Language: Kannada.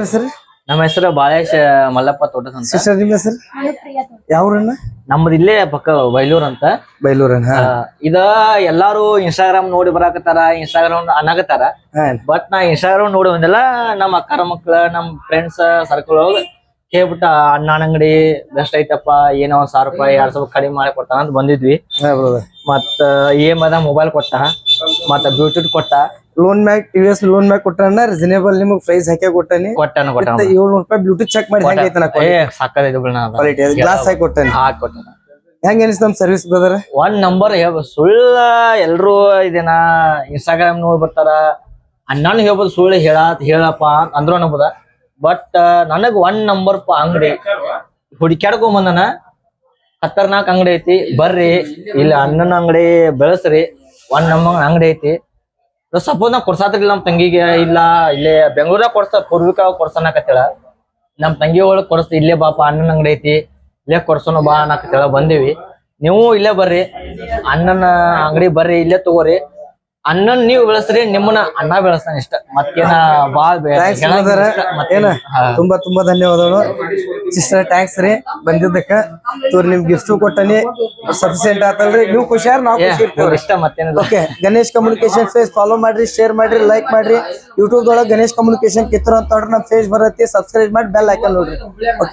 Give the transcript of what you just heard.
ಹೆಸರು ನಮ್ಮ ಹೆಸರು ಬಾಳೇಶ್ ಮಲ್ಲಪ್ಪ ತೋಟದ ಅಂತ. ಸಿಸ್ಟರ್ ನಿಮ್ಮ ಹೆಸರು ಯಾವ್ರನ್ನ? ನಮ್ದು ಇಲ್ಲೇ ಪಕ್ಕ ಬೈಲೂರ್ ಅಂತ. ಬೈಲೂರನ್ನ. ಇದ ಎಲ್ಲಾರು ಇನ್ಸ್ಟಾಗ್ರಾಮ್ ನೋಡಿ ಬರಾಕತ್ತಾರ, ಇನ್ಸ್ಟಾಗ್ರಾಮ್ ಅನ್ನಕತ್ತಾರ. ಬಟ್ ನಾ ಇನ್ಸ್ಟಾಗ್ರಾಮ್ ನೋಡಿ ಬಂದಿಲ್ಲ. ನಮ್ಮ ಅಕ್ಕರ ಮಕ್ಳ, ನಮ್ ಫ್ರೆಂಡ್ಸ್ ಸರ್ಕಲ್ ಹೇಳ್ಬಿಟ್ಟ ಅಣ್ಣನ ಅಂಗಡಿ ಬೆಸ್ಟ್ ಐತಪ್ಪ, ಏನೋ 1000 ರೂಪಾಯಿ 2000 ರೂಪಾಯಿ ಕಡಿಮೆ ಮಾಡಿ ಕೊಡ್ತಾನ ಅಂತ ಬಂದಿದ್ವಿ. ಮತ್ತ EMI ಮೊಬೈಲ್ ಕೊಟ್ಟ, ಮತ್ತ ಬ್ಲೂಟೂತ್ ಕೊಟ್ಟ, ಲೋನ್ ಮ್ಯಾಗ್ TVS ಲೋನ್ ಮ್ಯಾಗ್ ಕೊಟ್ಟಾನ. ರೀಸನೇಬಲ್ ನಿಮಗೆ ಪ್ರೈಸ್ ಹಾಕಿ ಕೊಟ್ಟಾನಿ. ಕೊಟ್ಟಾನ 700 ರೂಪಾಯಿ ಬ್ಲೂಟೂತ್ ಚೆಕ್ ಮಾಡಿ ಹೆಂಗೈತನ ಸಾಕೈತಿ ಕ್ವಾಲಿಟಿ. ಗ್ಲಾಸ್ ಹಾಕಿ ಕೊಟ್ಟಾನಿ. ಕೊಟ್ಟಾನ. ಹೆಂಗ ಅನಿಸ್ತ ನಮ್ ಸರ್ವಿಸ್ ಬ್ರದರ್? 1 ನಂಬರ್. ಸುಳ್ಳ ಎಲ್ರು ಇದೇನ ಇನ್ಸ್ಟಾಗ್ರಾಮ್ ನೋಡಿ ಬರ್ತಾರ, ಅಣ್ಣನು ಹೇಳ್ಬೋದು ಸುಳ್ಳು ಹೇಳಪ್ಪ ಅಂದ್ರು ಅನ್ಬೋದ. ಬಟ್ ನನಗ್ 1 ನಂಬರ್ ಅಂಗಡಿ ಹುಡುಕ್ಯಾಡ್ಕೊಂಡ್ ಬಂದನ. ಖತರ್ನಾಕ್ ಅಂಗಡಿ ಐತಿ, ಬರ್ರಿ ಇಲ್ಲಿ ಅಣ್ಣನ ಅಂಗಡಿ ಬೆಳೆಸ್ರಿ. 1 ನಂಬರ್ ಅಂಗಡಿ ಐತಿ. ಸಪೋಸ್ ನಾ ಕೊಡ್ಸಾತಿರ್ಲಿಲ್ಲ ನಮ್ ತಂಗಿಗೆ, ಇಲ್ಲ ಇಲ್ಲೇ ಬೆಂಗಳೂರಾಗ ಪೂರ್ವಿಕ ಕೊಡ್ಸನಕತ್ತೇಳ. ನಮ್ ತಂಗಿ ಒಳಗ್ ಕೊಡ್ಸ್ತ, ಇಲ್ಲೇ ಬಾಪ ಅಣ್ಣನ ಅಂಗಡಿ ಐತಿ, ಇಲ್ಲೇ ಕೊಡ್ಸೋಣ ಬಾ ಅನ್ನಕತ್ತೇಳ. ಬಂದಿವಿ. ನೀವು ಇಲ್ಲೇ ಬರ್ರಿ, ಅಣ್ಣನ ಅಂಗಡಿ ಬರ್ರಿ, ಇಲ್ಲೇ ತಗೋರಿ. ಅಣ್ಣನ್ ನೀವ್ ಬೆಳೆಸ್ರಿ, ನಿಮ್ಮನ್ನ ಅಣ್ಣ ಬೆಳೆಸ್ತಾನ ಇಷ್ಟ. ಮತ್ತೇನ ಬಾಳ್ ತುಂಬಾ ತುಂಬಾ ಧನ್ಯವಾದಗಳು ಸಿಸ್ಟರ್. ಟ್ಯಾಂಕ್ಸ್ ರೀ ಬಂದಿದ್ದಕ್ಕ. ತೋರಿ ನಿಮ್ ಗಿಫ್ಟ್ ಕೊಟ್ಟನಿ, ಸಫಿಸಿಯೆಂಟ್ ಆತಲ್ರಿ. ನೀವು ಖುಷಿಯಾರ, ನಾವು ಖುಷಿ ಇರ್ತೇವೆ ಇಷ್ಟ. ಮತ್ತೇನ okay. Ganesh communication face follow ಮಾಡ್ರಿ, ಶೇರ್ ಮಾಡ್ರಿ, ಲೈಕ್ ಮಾಡ್ರಿ. ಯೂಟ್ಯೂಬ್ ಒಳಗೆ ಗಣೇಶ್ ಕಮ್ಯುನಿಕೇಶನ್ ಕಿತ್ತೂರ್ ಅಂತ ನೋಡ್ರಿ, ನಮ್ ಫೇಸ್ ಬರತ್ತೆ. ಸಬ್ಸ್ಕ್ರೈಬ್ ಮಾಡಿ ಬೆಲ್ ಐಕಾನ್ ನೋಡ್ರಿ. ಓಕೆ.